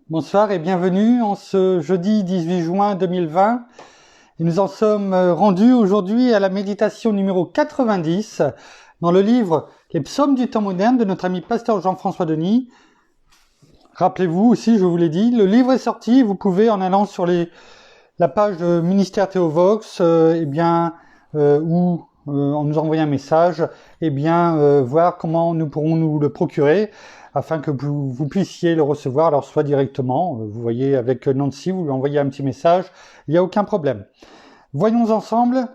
Bonsoir et bienvenue en ce jeudi 18 juin 2020. Et nous en sommes rendus aujourd'hui à la méditation numéro 90 dans le livre Les psaumes du temps moderne de notre ami pasteur Jean-François Denis. Rappelez-vous aussi, je vous l'ai dit, le livre est sorti, vous pouvez en allant sur la page de Ministère Théovox ou en nous envoyant un message, voir comment nous pourrons nous le procurer afin que vous puissiez le recevoir, alors soit directement, vous voyez avec Nancy, vous lui envoyez un petit message, il n'y a aucun problème. Voyons ensemble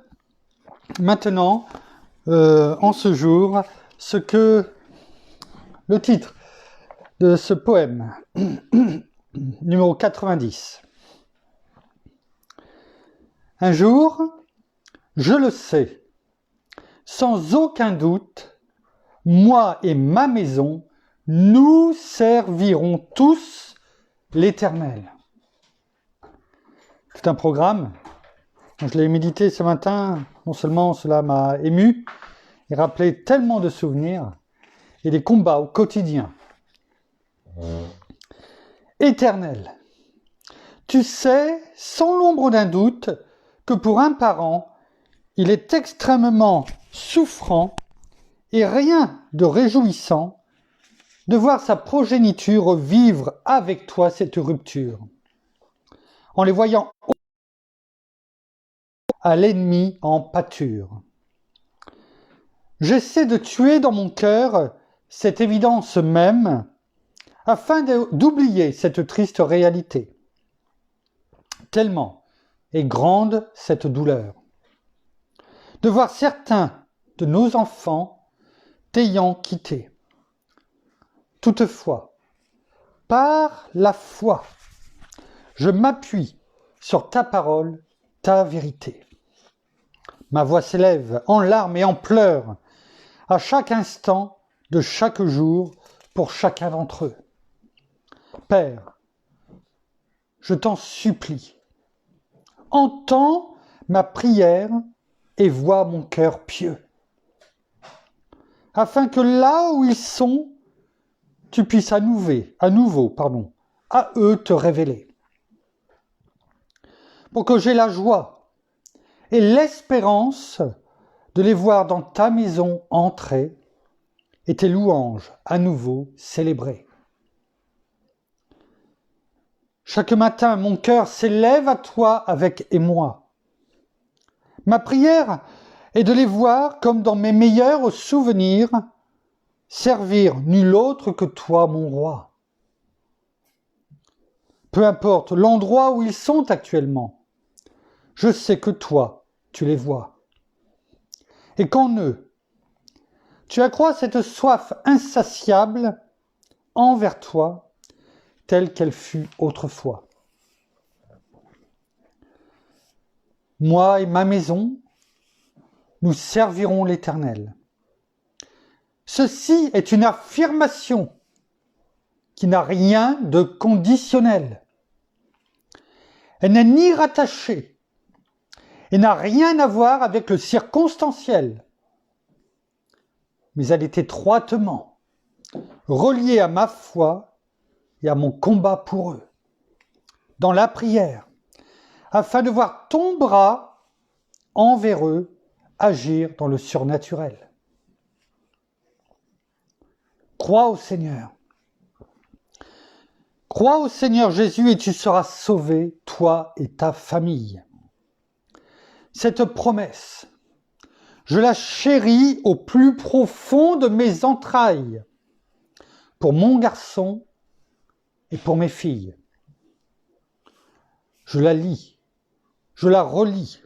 maintenant, en ce jour, ce que le titre de ce poème, numéro 90. Un jour, je le sais, sans aucun doute, moi et ma maison, nous servirons tous l'Éternel. C'est un programme. Quand je l'ai médité ce matin, non seulement cela m'a ému, et rappelé tellement de souvenirs et des combats au quotidien. Éternel, tu sais, sans l'ombre d'un doute, que pour un parent, il est extrêmement souffrant et rien de réjouissant de voir sa progéniture vivre avec toi cette rupture, en les voyant à l'ennemi en pâture. J'essaie de tuer dans mon cœur cette évidence même, afin d'oublier cette triste réalité. Tellement est grande cette douleur. De voir certains de nos enfants t'ayant quitté. Toutefois, par la foi, je m'appuie sur ta parole, ta vérité. Ma voix s'élève en larmes et en pleurs à chaque instant de chaque jour pour chacun d'entre eux. Père, je t'en supplie, entends ma prière et vois mon cœur pieux, afin que là où ils sont, tu puisses à nouveau, à eux te révéler. Pour que j'aie la joie et l'espérance de les voir dans ta maison entrer et tes louanges à nouveau célébrer. Chaque matin, mon cœur s'élève à toi avec émoi. Ma prière est de les voir comme dans mes meilleurs souvenirs, servir nul autre que toi, mon roi. Peu importe l'endroit où ils sont actuellement, je sais que toi, tu les vois. Et qu'en eux, tu accrois cette soif insatiable envers toi, telle qu'elle fut autrefois. Moi et ma maison, nous servirons l'Éternel. Ceci est une affirmation qui n'a rien de conditionnel. Elle n'est ni rattachée et n'a rien à voir avec le circonstanciel, mais elle est étroitement reliée à ma foi et à mon combat pour eux, dans la prière, afin de voir ton bras envers eux agir dans le surnaturel. Crois au Seigneur. Crois au Seigneur Jésus et tu seras sauvé, toi et ta famille. Cette promesse, je la chéris au plus profond de mes entrailles, pour mon garçon et pour mes filles. Je la lis, je la relis,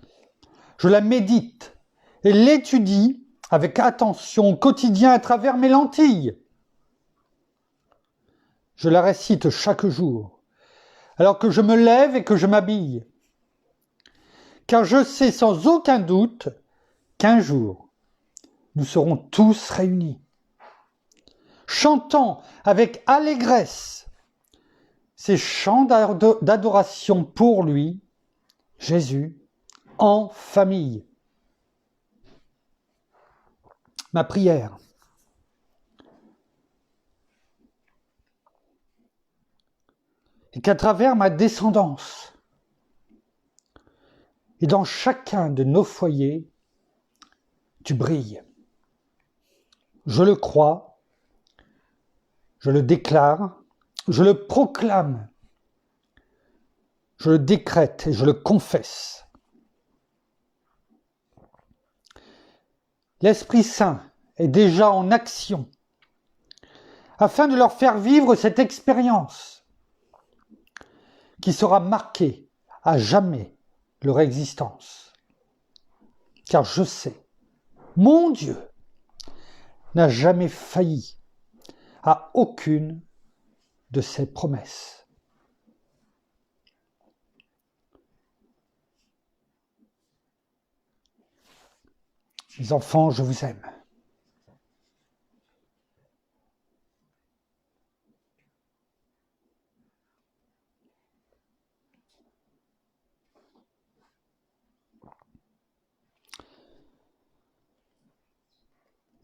je la médite et l'étudie avec attention au quotidien à travers mes lentilles. Je la récite chaque jour, alors que je me lève et que je m'habille. Car je sais sans aucun doute qu'un jour, nous serons tous réunis, chantant avec allégresse ces chants d'adoration pour lui, Jésus, en famille. Ma prière. et qu'à travers ma descendance, et dans chacun de nos foyers, tu brilles. Je le crois, je le déclare, je le proclame, je le décrète et je le confesse. L'Esprit Saint est déjà en action afin de leur faire vivre cette expérience qui sera marquée à jamais leur existence. Car je sais, mon Dieu n'a jamais failli à aucune de ses promesses. Mes enfants, je vous aime.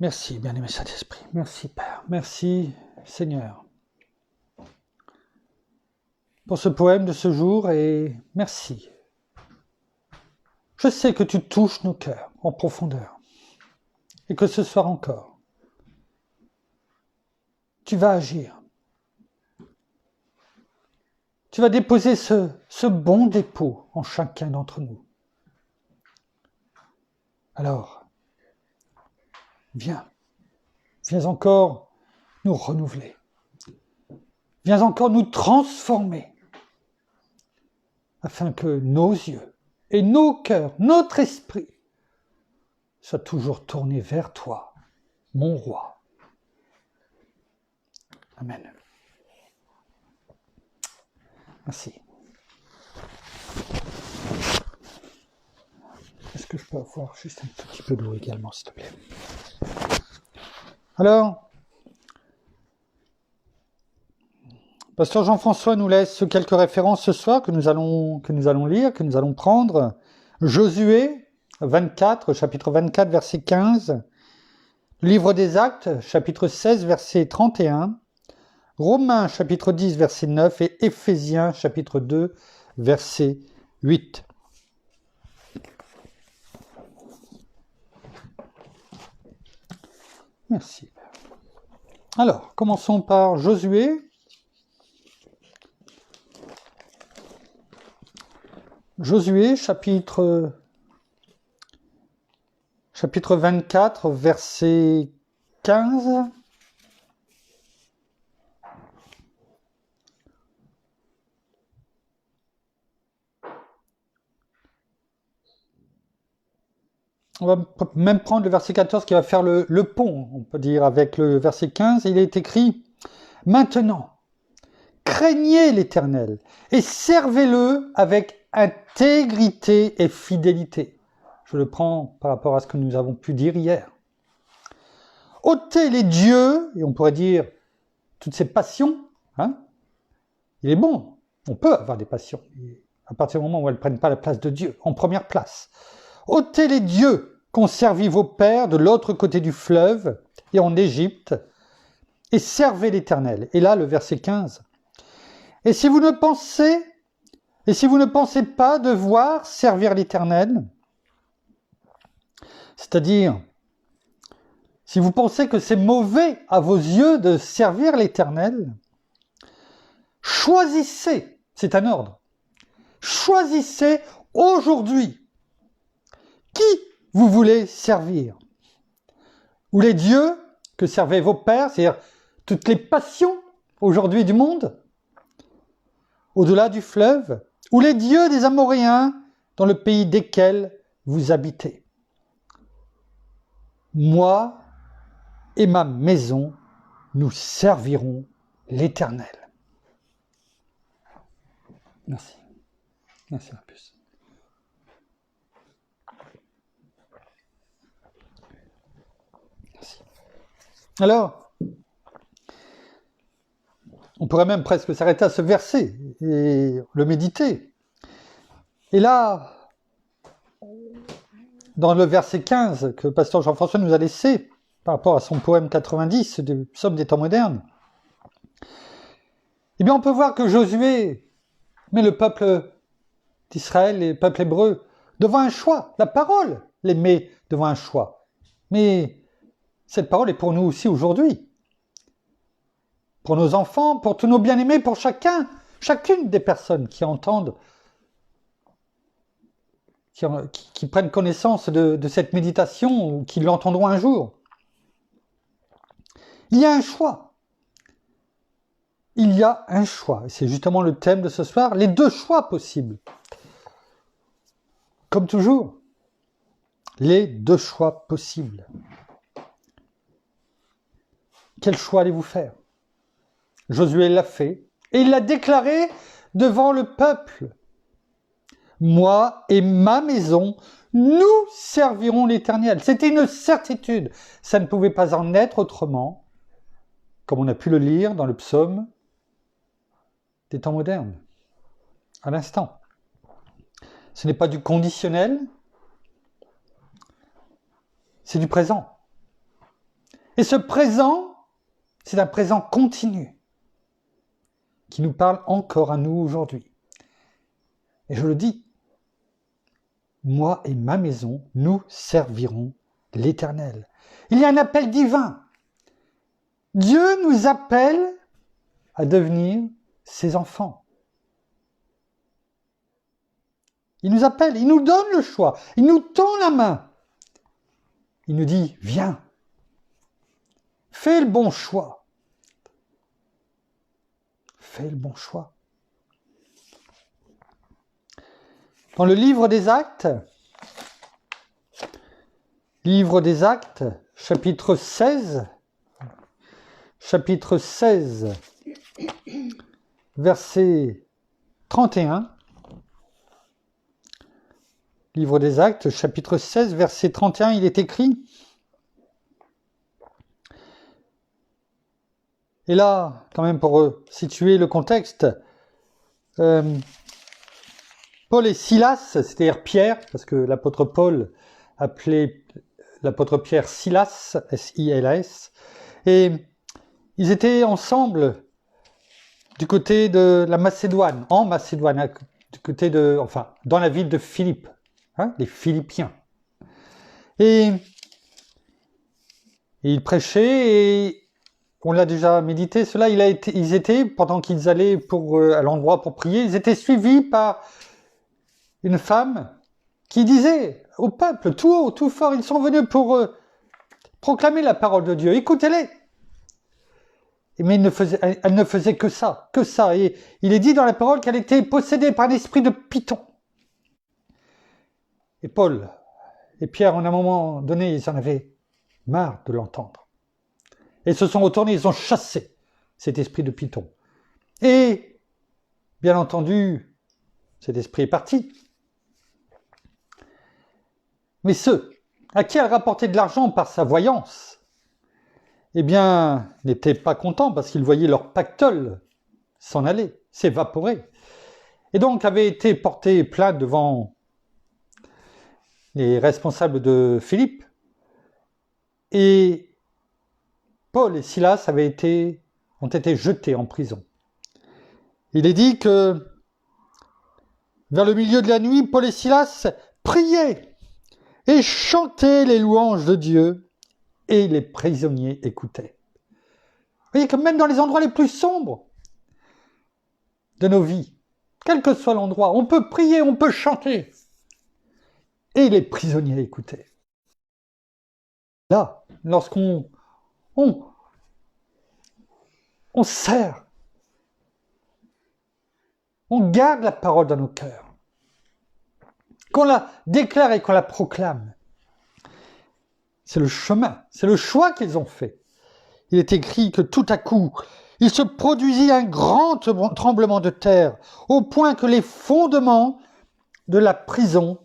Merci, bien-aimé Saint-Esprit. Merci, Père. Merci, Seigneur, pour ce poème de ce jour et merci. Je sais que tu touches nos cœurs en profondeur et que ce soir encore, tu vas agir. Tu vas déposer ce bon dépôt en chacun d'entre nous. Alors, viens encore nous renouveler. Viens encore nous transformer afin que nos yeux et nos cœurs, notre esprit soient toujours tournés vers toi, mon roi. Amen. Merci. Est-ce que je peux avoir juste un tout petit peu d'eau également, s'il te plaît? Alors, Pasteur Jean-François nous laisse quelques références ce soir que nous allons lire, que nous allons prendre. Josué 24, chapitre 24, verset 15. Livre des Actes, chapitre 16, verset 31. Romains, chapitre 10, verset 9. Et Éphésiens, chapitre 2, verset 8. Merci. Alors, commençons par Josué. Josué, chapitre 24, verset 15. On va même prendre le verset 14 qui va faire le pont, on peut dire, avec le verset 15. Il est écrit « Maintenant, craignez l'Éternel et servez-le avec intégrité et fidélité. » Je le prends par rapport à ce que nous avons pu dire hier. « Ôtez les dieux, et on pourrait dire toutes ces passions. Hein, il est bon, on peut avoir des passions, à partir du moment où elles ne prennent pas la place de Dieu, en première place. Ôtez les dieux qu'ont servi vos pères de l'autre côté du fleuve et en Égypte, et servez l'Éternel. » Et là, le verset 15. « Et si vous ne pensez pas devoir servir l'Éternel, c'est-à-dire, si vous pensez que c'est mauvais à vos yeux de servir l'Éternel, choisissez, c'est un ordre, choisissez aujourd'hui qui vous voulez servir. Ou les dieux que servaient vos pères, c'est-à-dire toutes les passions aujourd'hui du monde, au-delà du fleuve, ou les dieux des Amoréens dans le pays desquels vous habitez. Moi et ma maison, nous servirons l'Éternel. Merci. Merci un plus. Merci. Alors, on pourrait même presque s'arrêter à ce verset et le méditer. Et là, dans le verset 15 que Pasteur Jean-François nous a laissé, par rapport à son poème 90 du Psaume des temps modernes, Eh bien, on peut voir que Josué met le peuple d'Israël, les peuples hébreux, devant un choix. La parole les met devant un choix. Mais cette parole est pour nous aussi aujourd'hui. Pour nos enfants, pour tous nos bien-aimés, pour chacune des personnes qui entendent, qui prennent connaissance de cette méditation ou qui l'entendront un jour. Il y a un choix. Il y a un choix. Et c'est justement le thème de ce soir, les deux choix possibles. Comme toujours, les deux choix possibles. Quel choix allez-vous faire? Josué l'a fait et il l'a déclaré devant le peuple. Moi et ma maison, nous servirons l'Éternel. C'était une certitude. Ça ne pouvait pas en être autrement, comme on a pu le lire dans le psaume des temps modernes, à l'instant. Ce n'est pas du conditionnel, c'est du présent. Et ce présent, c'est un présent continu qui nous parle encore à nous aujourd'hui. Et je le dis, moi et ma maison, nous servirons l'Éternel. Il y a un appel divin. Dieu nous appelle à devenir ses enfants. Il nous appelle, il nous donne le choix, il nous tend la main. Il nous dit, viens, fais le bon choix. Fais le bon choix. Dans le livre des Actes, chapitre 16, verset 31, livre des Actes, chapitre 16, verset 31, il est écrit, et là, quand même pour situer le contexte, Paul et Silas, c'est-à-dire Pierre, parce que l'apôtre Paul appelait l'apôtre Pierre Silas, S-I-L-A-S, et ils étaient ensemble du côté de la Macédoine, du côté dans la ville de Philippe, les Philippiens. Et ils prêchaient, et on l'a déjà médité, ils étaient, pendant qu'ils allaient à l'endroit pour prier, ils étaient suivis par une femme qui disait au peuple, tout haut, tout fort, ils sont venus pour proclamer la parole de Dieu, écoutez-les. Mais elle ne faisait que ça. Et il est dit dans la parole qu'elle était possédée par l'esprit de Python. Et Paul et Pierre, en un moment donné, ils en avaient marre de l'entendre. Et ils se sont retournés, ils ont chassé cet esprit de Python. Et, bien entendu, cet esprit est parti. Mais ceux à qui elle rapportait de l'argent par sa voyance, eh bien, n'étaient pas contents parce qu'ils voyaient leur pactole s'en aller, s'évaporer. Et donc avaient été portés plainte devant les responsables de Philippe. Et Paul et Silas ont été jetés en prison. Il est dit que vers le milieu de la nuit, Paul et Silas priaient et chantaient les louanges de Dieu, et les prisonniers écoutaient. Vous voyez que même dans les endroits les plus sombres de nos vies, quel que soit l'endroit, on peut prier, on peut chanter, et les prisonniers écoutaient. Là, lorsqu'on sert, on garde la parole dans nos cœurs, qu'on la déclare et qu'on la proclame. C'est le chemin, c'est le choix qu'ils ont fait. Il est écrit que tout à coup, il se produisit un grand tremblement de terre, au point que les fondements de la prison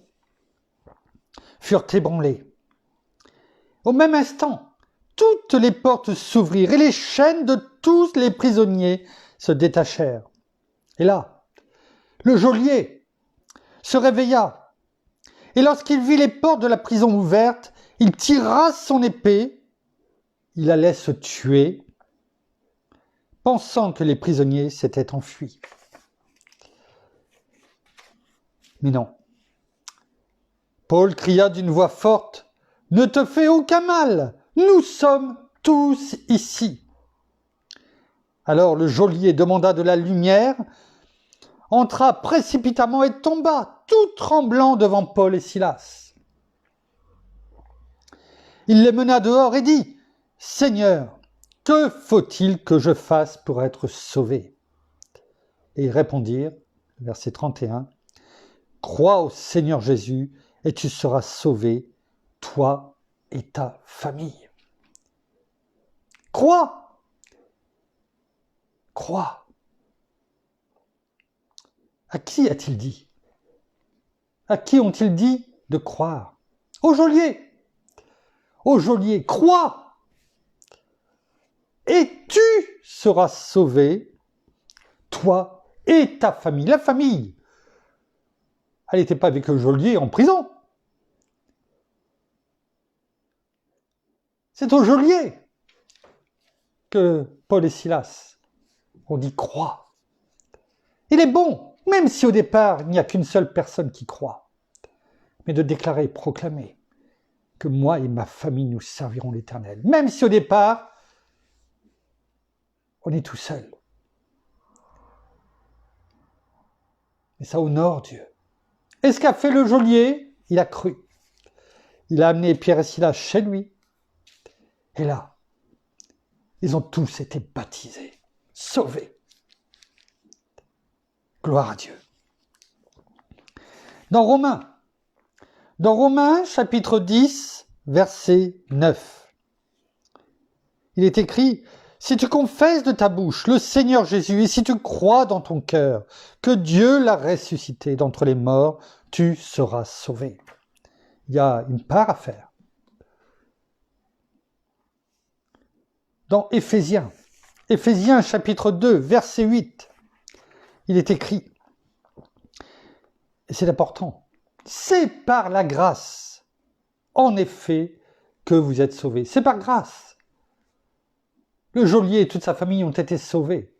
furent ébranlés. Au même instant, toutes les portes s'ouvrirent et les chaînes de tous les prisonniers se détachèrent. Et là, le geôlier se réveilla, et lorsqu'il vit les portes de la prison ouvertes, il tira son épée, il allait se tuer, pensant que les prisonniers s'étaient enfuis. Mais non. Paul cria d'une voix forte, « Ne te fais aucun mal, nous sommes tous ici. » Alors le geôlier demanda de la lumière, entra précipitamment et tomba, tout tremblant devant Paul et Silas. Il les mena dehors et dit, « Seigneur, que faut-il que je fasse pour être sauvé ?» Et ils répondirent, verset 31, « Crois au Seigneur Jésus et tu seras sauvé, toi et ta famille. » Crois. Crois. À qui a-t-il dit? À qui ont-ils dit de croire? Au geôlier. Au geôlier, crois. Et tu seras sauvé, toi et ta famille. La famille, elle n'était pas avec le geôlier en prison. C'est au geôlier que Paul et Silas ont dit crois. Il est bon, même si au départ il n'y a qu'une seule personne qui croit, mais de déclarer, proclamer que moi et ma famille nous servirons l'Éternel, même si au départ on est tout seul. Et ça honore Dieu. Et ce qu'a fait le geôlier, il a cru. Il a amené Pierre et Silas chez lui. Et là, ils ont tous été baptisés, sauvés. Gloire à Dieu. Dans Romains chapitre 10, verset 9, il est écrit, « Si tu confesses de ta bouche le Seigneur Jésus et si tu crois dans ton cœur que Dieu l'a ressuscité d'entre les morts, tu seras sauvé. » Il y a une part à faire. Dans Éphésiens chapitre 2, verset 8, il est écrit, et c'est important, « C'est par la grâce, en effet, que vous êtes sauvés. » C'est par grâce. Le geôlier et toute sa famille ont été sauvés.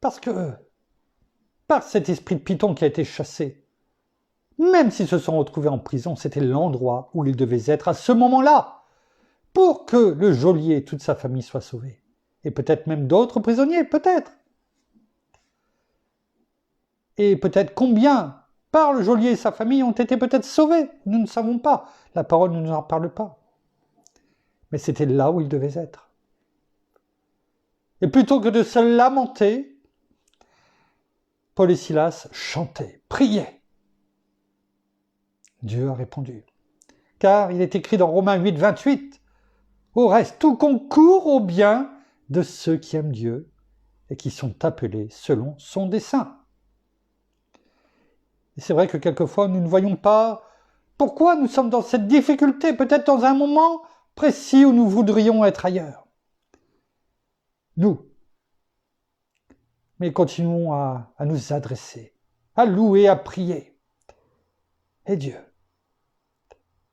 Parce que, par cet esprit de Python qui a été chassé, même s'ils se sont retrouvés en prison, c'était l'endroit où ils devaient être à ce moment-là, pour que le geôlier et toute sa famille soient sauvés. Et peut-être même d'autres prisonniers, peut-être. Et peut-être combien, par le geôlier et sa famille, ont été peut-être sauvés. Nous ne savons pas. La parole ne nous en parle pas. Mais c'était là où ils devaient être. Et plutôt que de se lamenter, Paul et Silas chantaient, priaient. Dieu a répondu. Car il est écrit dans Romains 8, 28, « Au reste, tout concourt au bien de ceux qui aiment Dieu et qui sont appelés selon son dessein. » Et c'est vrai que quelquefois, nous ne voyons pas pourquoi nous sommes dans cette difficulté, peut-être dans un moment précis où nous voudrions être ailleurs. Nous. Mais continuons à nous adresser, à louer, à prier. Et Dieu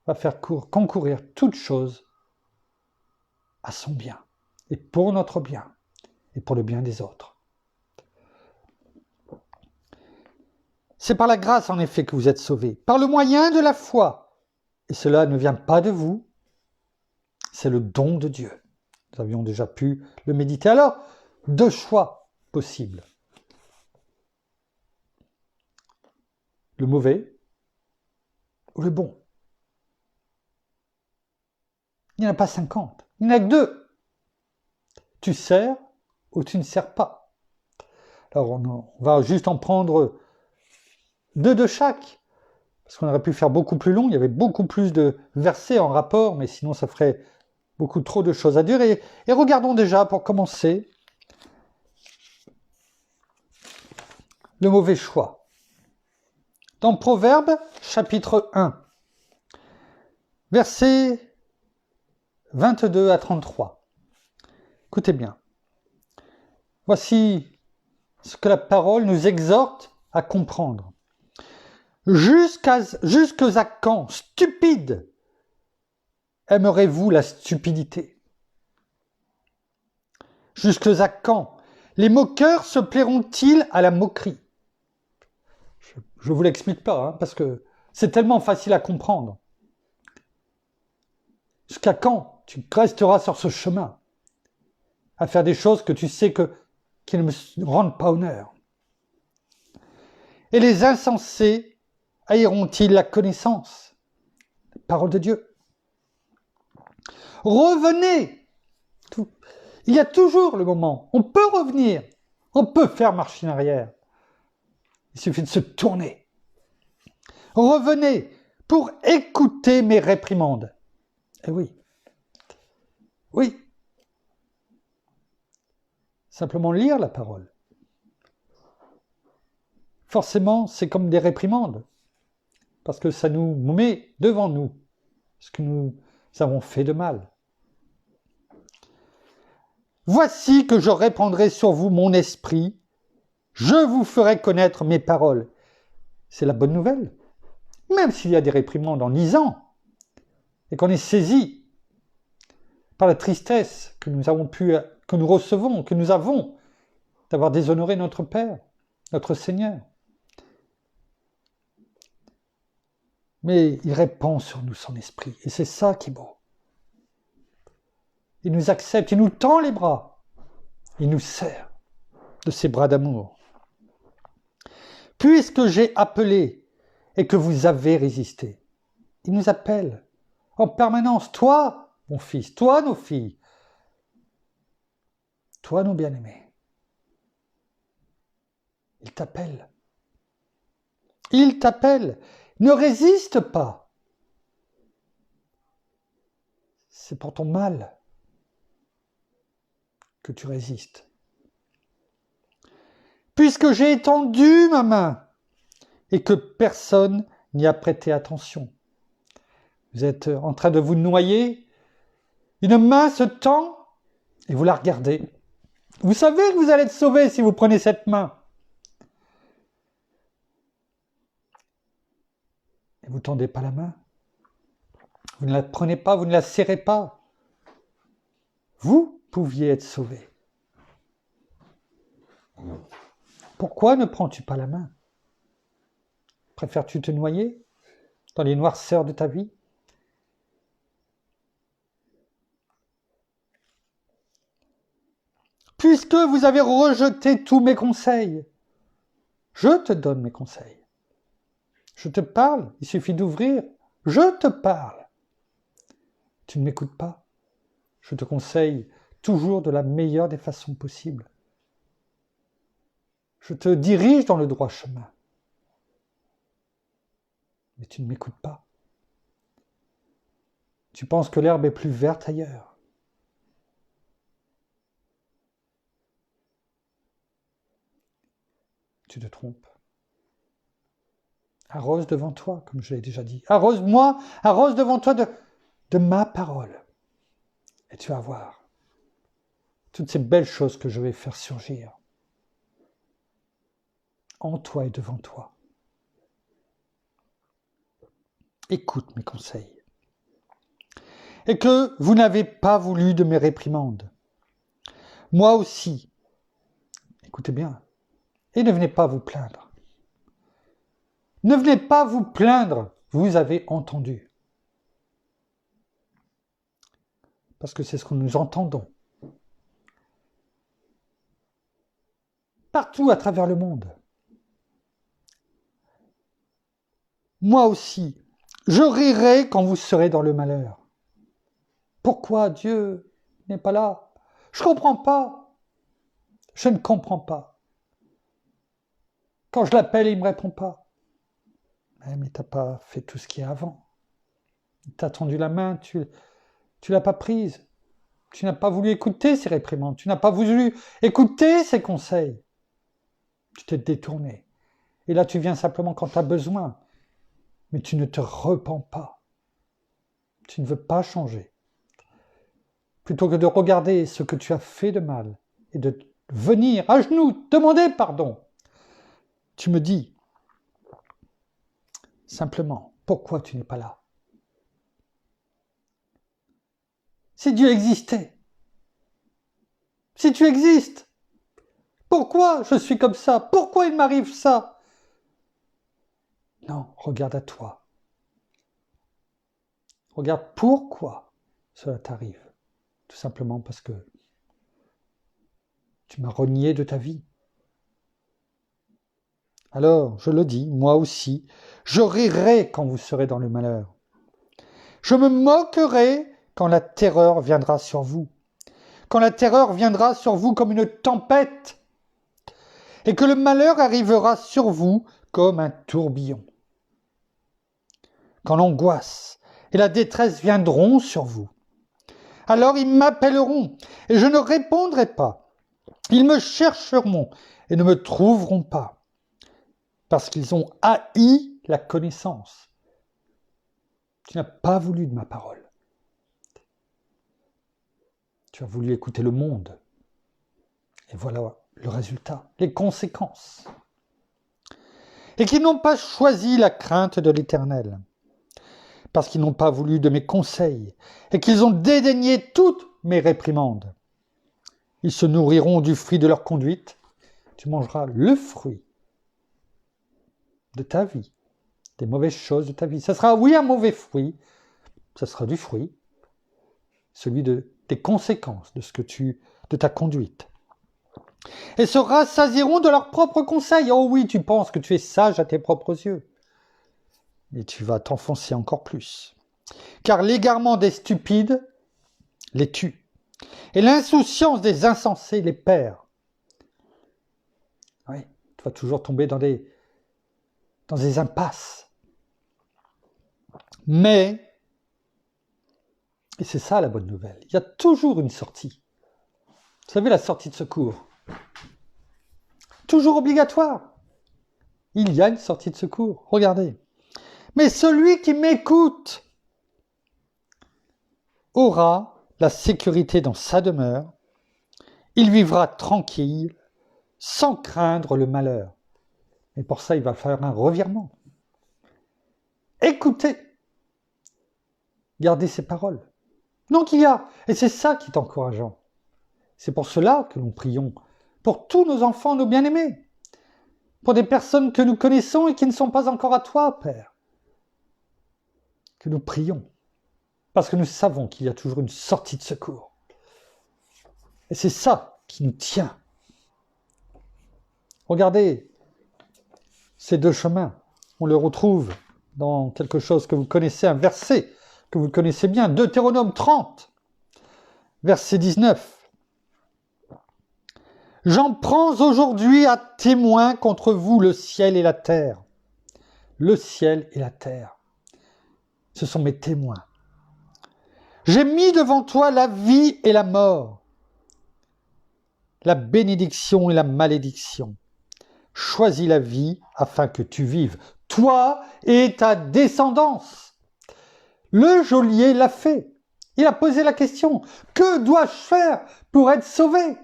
va faire concourir toutes choses à son bien, et pour notre bien, et pour le bien des autres. C'est par la grâce, en effet, que vous êtes sauvés, par le moyen de la foi. Et cela ne vient pas de vous, c'est le don de Dieu. Nous avions déjà pu le méditer. Alors, 2 choix possibles. Le mauvais ou le bon. Il n'y en a pas 50, il n'y en a que 2. Tu sers ou tu ne sers pas. Alors, on va juste en prendre 2 de chaque, parce qu'on aurait pu faire beaucoup plus long, il y avait beaucoup plus de versets en rapport, mais sinon ça ferait beaucoup trop de choses à dire. Et regardons déjà, pour commencer, le mauvais choix. Dans Proverbes, chapitre 1, versets 22 à 33. Écoutez bien. Voici ce que la parole nous exhorte à comprendre. Jusque à quand, stupide, aimerez-vous la stupidité? Jusque à quand les moqueurs se plairont-ils à la moquerie? Je ne vous l'explique pas, parce que c'est tellement facile à comprendre. Jusqu'à quand tu resteras sur ce chemin, à faire des choses que tu sais qui ne me rendent pas honneur? Et les insensés haïront-ils la connaissance? Parole de Dieu. Revenez. Il y a toujours le moment. On peut revenir. On peut faire marche en arrière. Il suffit de se tourner. Revenez pour écouter mes réprimandes. Eh oui. Oui. Simplement lire la parole. Forcément, c'est comme des réprimandes. Parce que ça nous met devant nous ce que nous avons fait de mal. Voici que je répandrai sur vous mon esprit. Je vous ferai connaître mes paroles. C'est la bonne nouvelle. Même s'il y a des réprimandes en lisant, et qu'on est saisi par la tristesse que nous recevons, que nous avons, d'avoir déshonoré notre Père, notre Seigneur. Mais il répand sur nous son esprit, et c'est ça qui est beau. Il nous accepte, il nous tend les bras, il nous serre de ses bras d'amour. Puisque j'ai appelé et que vous avez résisté, il nous appelle en permanence, toi, mon fils, toi, nos filles, toi, nos bien-aimés. Il t'appelle. Il t'appelle. Ne résiste pas. C'est pour ton mal que tu résistes. Puisque j'ai étendu ma main et que personne n'y a prêté attention. Vous êtes en train de vous noyer, une main se tend et vous la regardez. Vous savez que vous allez être sauvé si vous prenez cette main. Et vous ne tendez pas la main. Vous ne la prenez pas, vous ne la serrez pas. Vous pouviez être sauvé. Pourquoi ne prends-tu pas la main? Préfères-tu te noyer dans les noirceurs de ta vie? Puisque vous avez rejeté tous mes conseils, je te donne mes conseils. Je te parle, il suffit d'ouvrir. Je te parle. Tu ne m'écoutes pas. Je te conseille toujours de la meilleure des façons possibles. Je te dirige dans le droit chemin. Mais tu ne m'écoutes pas. Tu penses que l'herbe est plus verte ailleurs. Tu te trompes. Arrose devant toi, comme je l'ai déjà dit. Arrose-moi, arrose devant toi de ma parole. Et tu vas voir toutes ces belles choses que je vais faire surgir en toi et devant toi. Écoute mes conseils. Et que vous n'avez pas voulu de mes réprimandes. Moi aussi. Écoutez bien. Et ne venez pas vous plaindre. Ne venez pas vous plaindre. Vous avez entendu. Parce que c'est ce que nous entendons. Partout à travers le monde. Moi aussi, je rirai quand vous serez dans le malheur. Pourquoi Dieu n'est pas là? Je ne comprends pas. Je ne comprends pas. Quand je l'appelle, il ne me répond pas. Mais tu n'as pas fait tout ce qui est avant. Il t'a tendu la main, tu ne l'as pas prise. Tu n'as pas voulu écouter ses réprimandes. Tu n'as pas voulu écouter ses conseils. Tu t'es détourné. Et là, tu viens simplement quand tu as besoin. Mais tu ne te repens pas. Tu ne veux pas changer. Plutôt que de regarder ce que tu as fait de mal et de venir à genoux, demander pardon, tu me dis simplement pourquoi tu n'es pas là. Si Dieu existait, Si tu existes, pourquoi je suis comme ça? Pourquoi il m'arrive ça? Non, regarde à toi. Regarde pourquoi cela t'arrive. Tout simplement parce que tu m'as renié de ta vie. Alors, je le dis, moi aussi, je rirai quand vous serez dans le malheur. Je me moquerai quand la terreur viendra sur vous. Quand la terreur viendra sur vous comme une tempête, et que le malheur arrivera sur vous comme un tourbillon. Quand l'angoisse et la détresse viendront sur vous, alors ils m'appelleront, et je ne répondrai pas. Ils me chercheront et ne me trouveront pas, parce qu'ils ont haï la connaissance. Tu n'as pas voulu de ma parole. Tu as voulu écouter le monde. Et voilà le résultat, les conséquences. Et qu'ils n'ont pas choisi la crainte de l'Éternel, parce qu'ils n'ont pas voulu de mes conseils, et qu'ils ont dédaigné toutes mes réprimandes. Ils se nourriront du fruit de leur conduite. Tu mangeras le fruit de ta vie, des mauvaises choses de ta vie. Ça sera, oui, un mauvais fruit, ça sera du fruit, celui des conséquences de ta conduite. Et se rassasieront de leurs propres conseils. Oh oui, tu penses que tu es sage à tes propres yeux. Mais tu vas t'enfoncer encore plus. Car l'égarement des stupides les tue. Et l'insouciance des insensés les perd. Oui, tu vas toujours tomber dans des impasses. Mais, et c'est ça la bonne nouvelle, il y a toujours une sortie. Vous savez, la sortie de secours. Toujours obligatoire. Il y a une sortie de secours. Regardez. Mais celui qui m'écoute aura la sécurité dans sa demeure. Il vivra tranquille, sans craindre le malheur. Et pour ça, il va faire un revirement. Écoutez. Gardez ses paroles. Donc il y a, et c'est ça qui est encourageant. C'est pour cela que nous prions. Pour tous nos enfants, nos bien-aimés. Pour des personnes que nous connaissons et qui ne sont pas encore à toi, Père. Que nous prions. Parce que nous savons qu'il y a toujours une sortie de secours. Et c'est ça qui nous tient. Regardez, ces deux chemins, on le retrouve dans quelque chose que vous connaissez, un verset que vous connaissez bien, Deutéronome 30, verset 19. J'en prends aujourd'hui à témoin contre vous le ciel et la terre. Le ciel et la terre. Ce sont mes témoins. J'ai mis devant toi la vie et la mort, la bénédiction et la malédiction. Choisis la vie afin que tu vives, toi et ta descendance. Le geôlier l'a fait. Il a posé la question, que dois-je faire pour être sauvé ?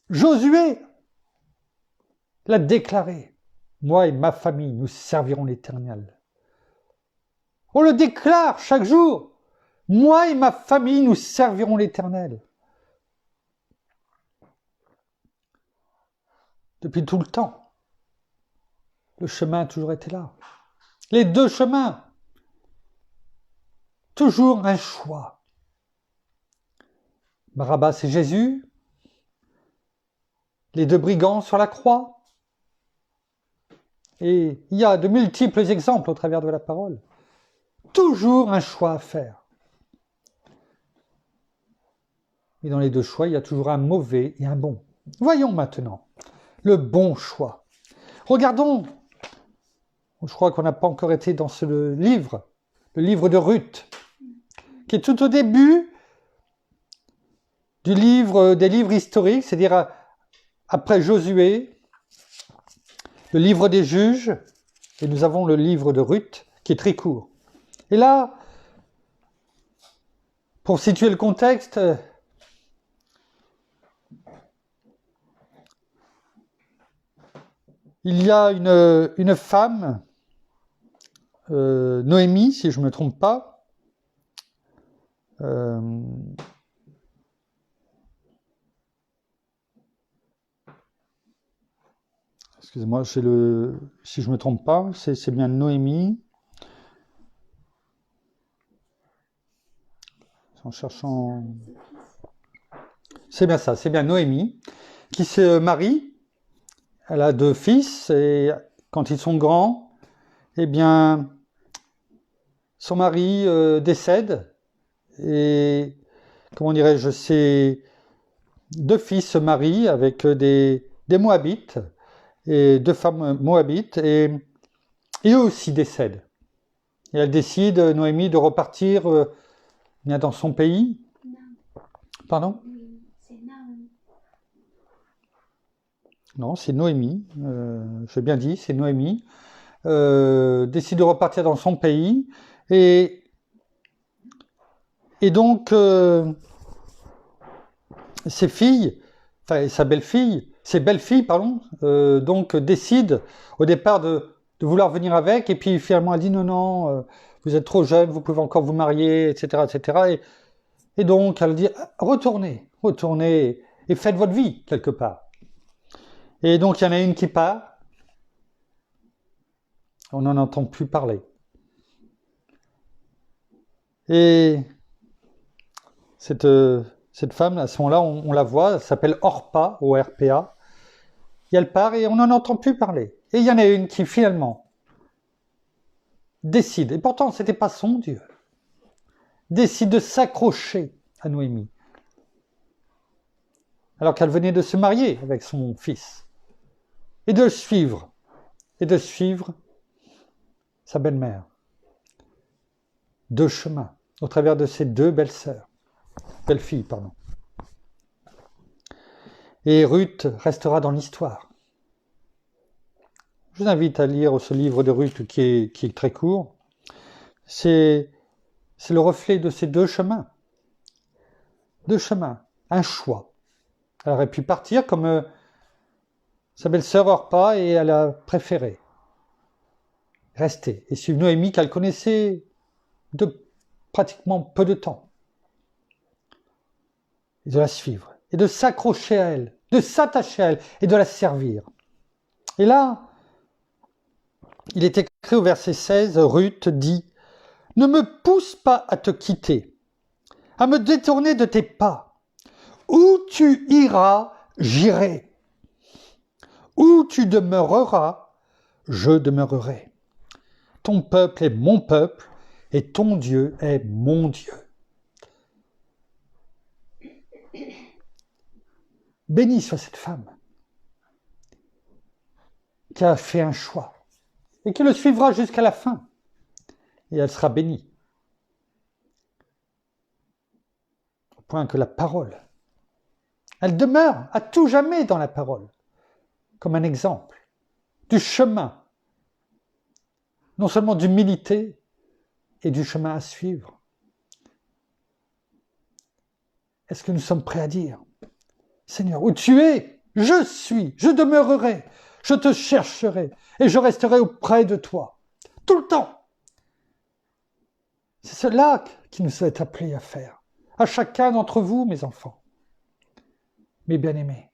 Josué l'a déclaré. Moi et ma famille, nous servirons l'Éternel. On le déclare chaque jour. Moi et ma famille, nous servirons l'Éternel. Depuis tout le temps, le chemin a toujours été là. Les deux chemins, toujours un choix. Barabbas et Jésus, les deux brigands sur la croix. Et il y a de multiples exemples au travers de la parole. Toujours un choix à faire. Et dans les deux choix, il y a toujours un mauvais et un bon. Voyons maintenant le bon choix. Regardons, je crois qu'on n'a pas encore été dans le livre de Ruth, qui est tout au début des livres historiques, c'est-à-dire après Josué, le livre des juges, et nous avons le livre de Ruth, qui est très court. Et là, pour situer le contexte, il y a une femme, Noémie, si je ne me trompe pas, Excusez-moi, si je me trompe pas, c'est bien Noémie. En cherchant... C'est bien ça, c'est bien Noémie, qui se marie. Elle a 2 fils, et quand ils sont grands, eh bien, son mari décède, et, comment dirais-je, ses 2 fils se marient avec des Moabites, et 2 femmes moabites, et eux aussi décèdent. Et elle décide, Noémie, de repartir bien dans son pays. Pardon ? Non, c'est Noémie, j'ai bien dit, c'est Noémie, décide de repartir dans son pays, et donc ses filles, enfin ses belles-filles, pardon, donc décident au départ de vouloir venir avec, et puis finalement elle dit non, vous êtes trop jeune, vous pouvez encore vous marier, etc., etc., et donc elle dit retournez, et faites votre vie quelque part. Et donc, il y en a une qui part. On n'en entend plus parler. Et cette femme, à ce moment-là, on la voit, elle s'appelle Orpa, O-R-P-A. Et elle part et on n'en entend plus parler. Et il y en a une qui, finalement, décide, et pourtant, ce n'était pas son Dieu, décide de s'accrocher à Noémie. Alors qu'elle venait de se marier avec son fils. Et de suivre sa belle-mère. 2 chemins, au travers de ses 2 belles-filles, pardon. Et Ruth restera dans l'histoire. Je vous invite à lire ce livre de Ruth qui est très court. C'est le reflet de ces 2 chemins. 2 chemins, un choix. Elle aurait pu partir comme sa belle-sœur Orpa, et elle a préféré rester et suivre Noémie qu'elle connaissait de pratiquement peu de temps. Et de la suivre, et de s'accrocher à elle, de s'attacher à elle, et de la servir. Et là, il est écrit au verset 16, Ruth dit, « Ne me pousse pas à te quitter, à me détourner de tes pas. Où tu iras, j'irai. Où tu demeureras, je demeurerai. Ton peuple est mon peuple, et ton Dieu est mon Dieu. » Bénie soit cette femme qui a fait un choix et qui le suivra jusqu'à la fin. Et elle sera bénie. Au point que la parole, elle demeure à tout jamais dans la parole, comme un exemple du chemin, non seulement d'humilité et du chemin à suivre. Est-ce que nous sommes prêts à dire, Seigneur, où tu es, je suis, je demeurerai, je te chercherai et je resterai auprès de toi, tout le temps. C'est cela qui nous est appelé à faire, à chacun d'entre vous, mes enfants, mes bien-aimés,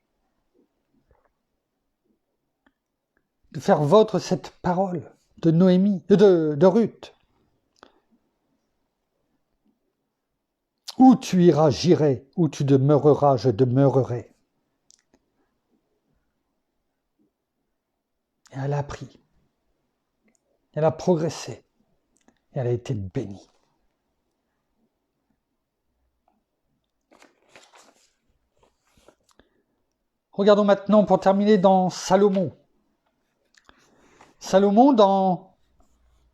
de faire vôtre cette parole de Noémie, de Ruth. Où tu iras, j'irai, où tu demeureras, je demeurerai. Et elle a appris, elle a progressé, et elle a été bénie. Regardons maintenant, pour terminer, dans Salomon. Salomon, dans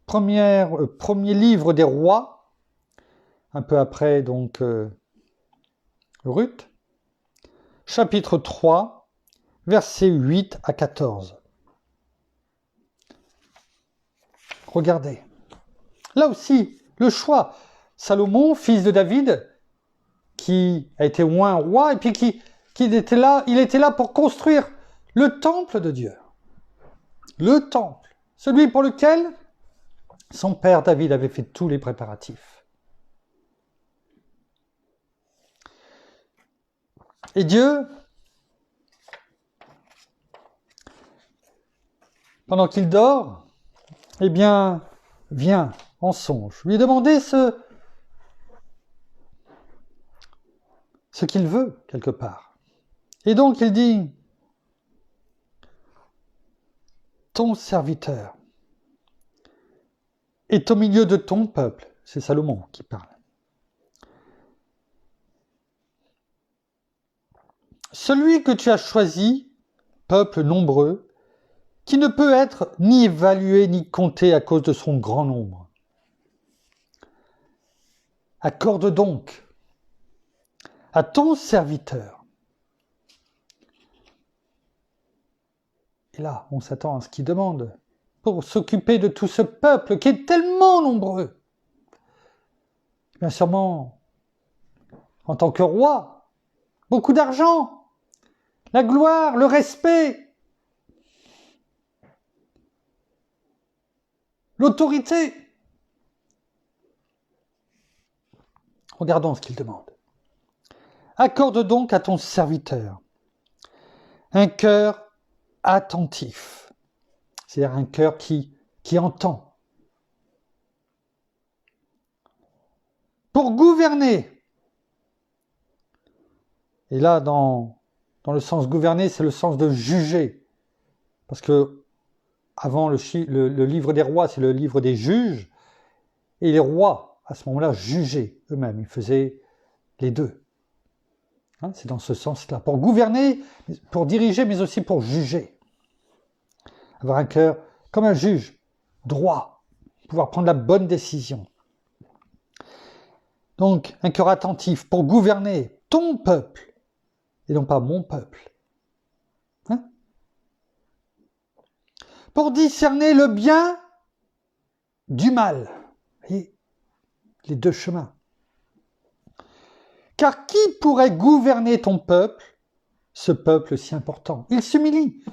premier livre des rois, un peu après donc Ruth, chapitre 3, versets 8 à 14. Regardez. Là aussi, le choix. Salomon, fils de David, qui a été oint roi, et puis il était là pour construire le temple de Dieu. Le temple, celui pour lequel son père David avait fait tous les préparatifs. Et Dieu, pendant qu'il dort, eh bien, vient en songe, lui demander ce qu'il veut, quelque part. Et donc il dit, ton serviteur est au milieu de ton peuple. C'est Salomon qui parle. Celui que tu as choisi, peuple nombreux, qui ne peut être ni évalué ni compté à cause de son grand nombre. Accorde donc à ton serviteur. Et là, on s'attend à ce qu'il demande pour s'occuper de tout ce peuple qui est tellement nombreux. Bien sûrement, en tant que roi, beaucoup d'argent, la gloire, le respect, l'autorité. Regardons ce qu'il demande. Accorde donc à ton serviteur un cœur attentif, c'est-à-dire un cœur qui entend, pour gouverner. Et là, dans le sens gouverner, c'est le sens de juger. Parce que avant le livre des rois, c'est le livre des juges. Et les rois, à ce moment-là, jugeaient eux-mêmes. Ils faisaient les deux. Hein, c'est dans ce sens-là. Pour gouverner, pour diriger, mais aussi pour juger. Avoir un cœur comme un juge, droit. Pouvoir prendre la bonne décision. Donc, un cœur attentif pour gouverner ton peuple. Et non pas mon peuple. Hein? Pour discerner le bien du mal. Et les deux chemins. Car qui pourrait gouverner ton peuple, ce peuple si important? Il s'humilie.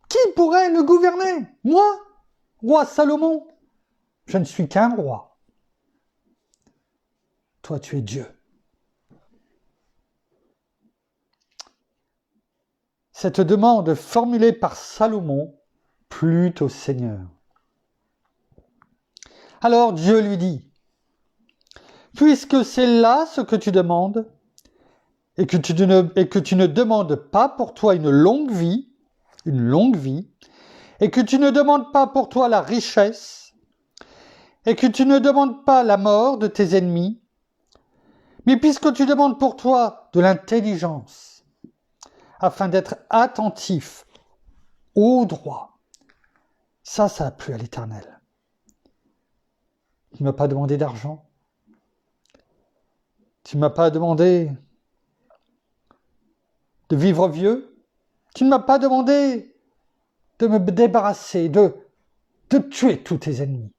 Qui pourrait le gouverner? Moi, roi Salomon, je ne suis qu'un roi. Toi, tu es Dieu. Cette demande formulée par Salomon plut au Seigneur. Alors Dieu lui dit, puisque c'est là ce que tu demandes, et que tu ne demandes pas pour toi une longue vie, et que tu ne demandes pas pour toi la richesse, et que tu ne demandes pas la mort de tes ennemis, mais puisque tu demandes pour toi de l'intelligence, afin d'être attentif au droit, ça a plu à l'Éternel. Tu ne m'as pas demandé d'argent, tu ne m'as pas demandé de vivre vieux, tu ne m'as pas demandé de me débarrasser, de tuer tous tes ennemis.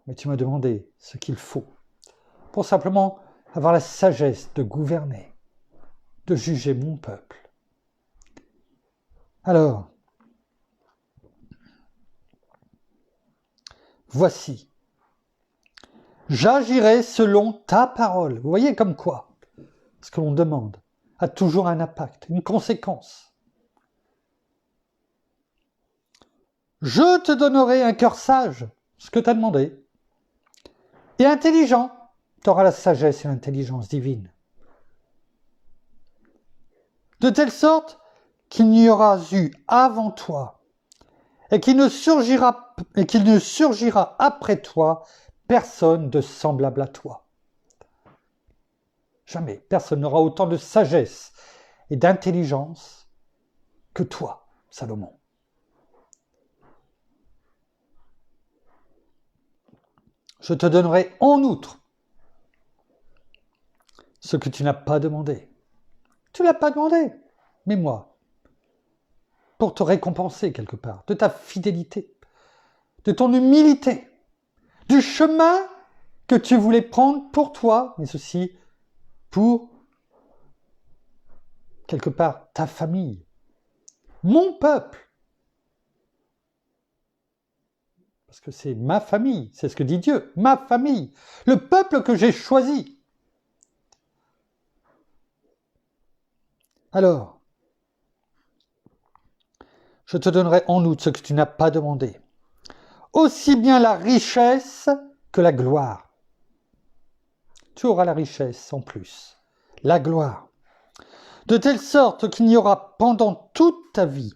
Mais tu m'as demandé ce qu'il faut pour simplement avoir la sagesse de gouverner, de juger mon peuple. Alors, voici, j'agirai selon ta parole. Vous voyez comme quoi ce que l'on demande a toujours un impact, une conséquence. Je te donnerai un cœur sage, ce que tu as demandé, et intelligent, tu auras la sagesse et l'intelligence divine. De telle sorte qu'il n'y aura eu avant toi, et qu'il ne surgira après toi personne de semblable à toi. Jamais personne n'aura autant de sagesse et d'intelligence que toi, Salomon. Je te donnerai en outre ce que tu n'as pas demandé. Tu ne l'as pas demandé, mais moi, pour te récompenser quelque part, de ta fidélité, de ton humilité, du chemin que tu voulais prendre pour toi, mais aussi pour, quelque part, ta famille, mon peuple. Parce que c'est ma famille, c'est ce que dit Dieu, ma famille, le peuple que j'ai choisi. Alors, je te donnerai en outre ce que tu n'as pas demandé, aussi bien la richesse que la gloire. Tu auras la richesse en plus, la gloire, de telle sorte qu'il n'y aura pendant toute ta vie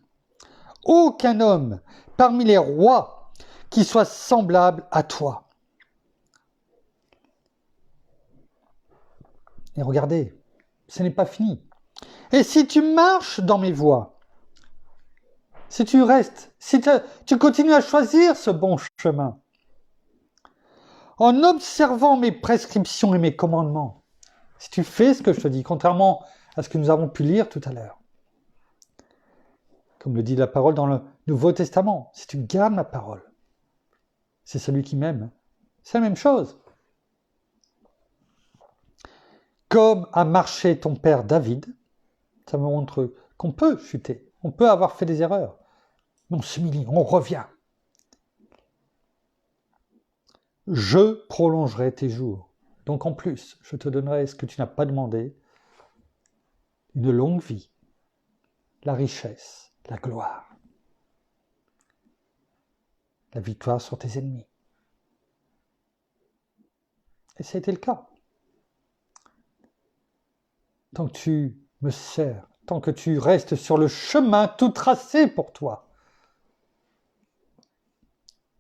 aucun homme parmi les rois qui soit semblable à toi. Et regardez, ce n'est pas fini. Et si tu marches dans mes voies, si tu restes, si tu continues à choisir ce bon chemin, en observant mes prescriptions et mes commandements, si tu fais ce que je te dis, contrairement à ce que nous avons pu lire tout à l'heure, comme le dit la parole dans le Nouveau Testament, si tu gardes ma parole, c'est celui qui m'aime. C'est la même chose. Comme a marché ton père David, ça me montre qu'on peut chuter, on peut avoir fait des erreurs, mais on s'humilie, on revient. Je prolongerai tes jours. Donc en plus, je te donnerai ce que tu n'as pas demandé, une longue vie, la richesse, la gloire, la victoire sur tes ennemis. Et ça a été le cas. Tant que tu me sers, tant que tu restes sur le chemin tout tracé pour toi,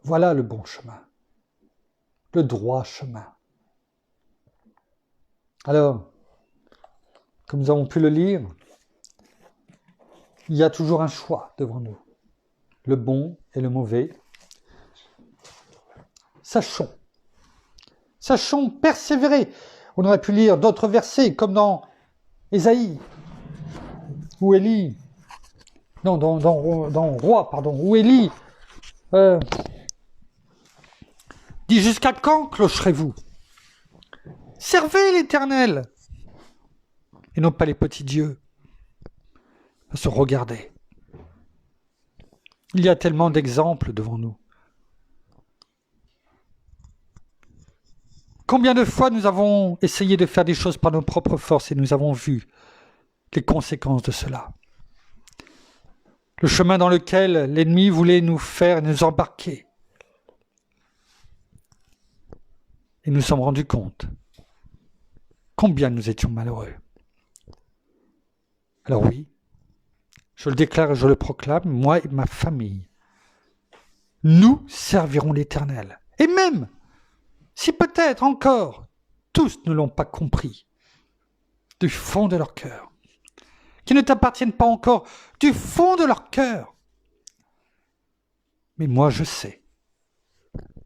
voilà le bon chemin, le droit chemin. Alors, comme nous avons pu le lire, il y a toujours un choix devant nous, le bon et le mauvais. Sachons persévérer. On aurait pu lire d'autres versets, comme dans Ésaïe, où Élie, non, dans Roi, pardon, où Élie dit « Jusqu'à quand clocherez-vous? Servez l'Éternel !» et non pas les petits dieux. À se regarder. Il y a tellement d'exemples devant nous. Combien de fois nous avons essayé de faire des choses par nos propres forces et nous avons vu les conséquences de cela. Le chemin dans lequel l'ennemi voulait nous faire nous embarquer. Et nous nous sommes rendus compte combien nous étions malheureux. Alors oui, je le déclare et je le proclame, moi et ma famille, nous servirons l'Éternel. Et même, si peut-être encore, tous ne l'ont pas compris, du fond de leur cœur, qui ne t'appartiennent pas encore du fond de leur cœur. Mais moi je sais,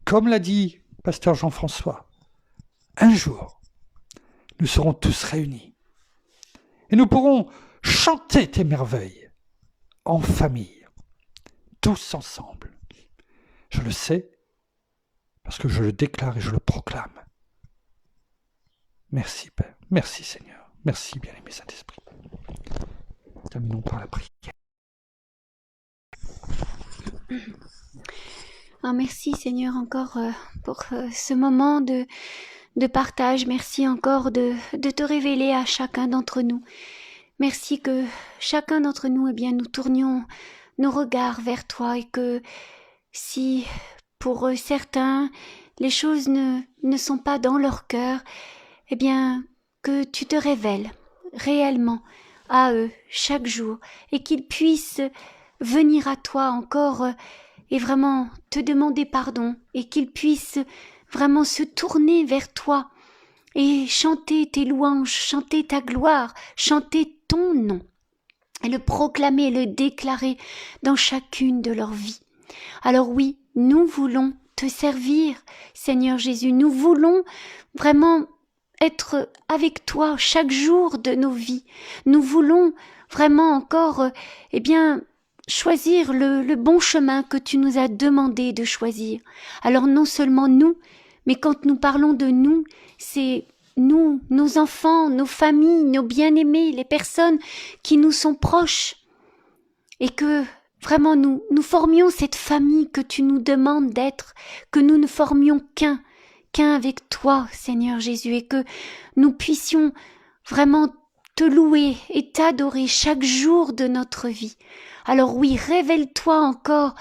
comme l'a dit pasteur Jean-François, un jour, nous serons tous réunis et nous pourrons chanter tes merveilles en famille, tous ensemble. Je le sais parce que je le déclare et je le proclame. Merci Père, merci Seigneur, merci bien-aimé Saint-Esprit. Terminons par la prière. Merci Seigneur encore pour ce moment de partage. Merci encore de te révéler à chacun d'entre nous. Merci que chacun d'entre nous, nous tournions nos regards vers toi et que si pour certains les choses ne sont pas dans leur cœur, que tu te révèles réellement à eux chaque jour et qu'ils puissent venir à toi encore et vraiment te demander pardon et qu'ils puissent vraiment se tourner vers toi et chanter tes louanges, chanter ta gloire, chanter ton nom et le proclamer, le déclarer dans chacune de leurs vies. Alors oui, nous voulons te servir, Seigneur Jésus, nous voulons vraiment être avec toi chaque jour de nos vies. Nous voulons vraiment encore, choisir le bon chemin que tu nous as demandé de choisir. Alors non seulement nous, mais quand nous parlons de nous, c'est nous, nos enfants, nos familles, nos bien-aimés, les personnes qui nous sont proches. Et que vraiment nous formions cette famille que tu nous demandes d'être, que nous ne formions qu'un avec toi, Seigneur Jésus, et que nous puissions vraiment te louer et t'adorer chaque jour de notre vie. Alors oui, révèle-toi encore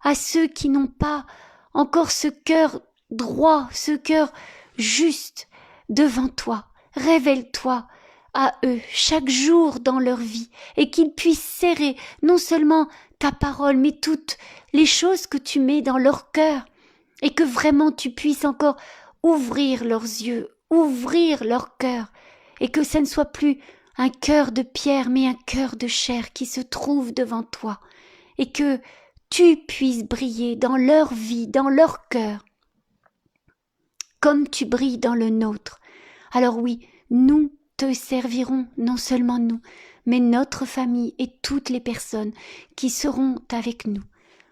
à ceux qui n'ont pas encore ce cœur droit, ce cœur juste devant toi. Révèle-toi à eux chaque jour dans leur vie et qu'ils puissent serrer non seulement ta parole mais toutes les choses que tu mets dans leur cœur et que vraiment tu puisses encore ouvrir leurs yeux, ouvrir leur cœur et que ça ne soit plus un cœur de pierre mais un cœur de chair qui se trouve devant toi et que tu puisses briller dans leur vie, dans leur cœur comme tu brilles dans le nôtre. Alors oui, nous te servirons, non seulement nous, mais notre famille et toutes les personnes qui seront avec nous.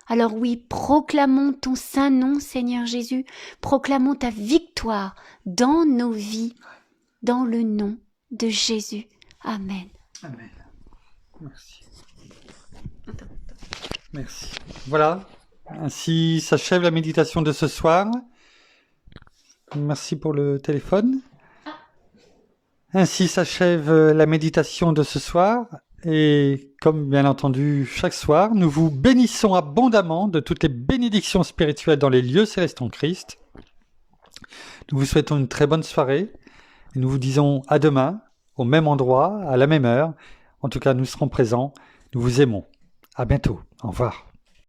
Alors oui, proclamons ton saint nom, Seigneur Jésus, proclamons ta victoire dans nos vies, dans le nom de Jésus. Amen. Amen. Merci. Merci. Voilà, ainsi s'achève la méditation de ce soir. Merci pour le téléphone. Ainsi s'achève la méditation de ce soir. Et comme bien entendu chaque soir, nous vous bénissons abondamment de toutes les bénédictions spirituelles dans les lieux célestes en Christ. Nous vous souhaitons une très bonne soirée. Et nous vous disons à demain, au même endroit, à la même heure. En tout cas, nous serons présents. Nous vous aimons. À bientôt. Au revoir.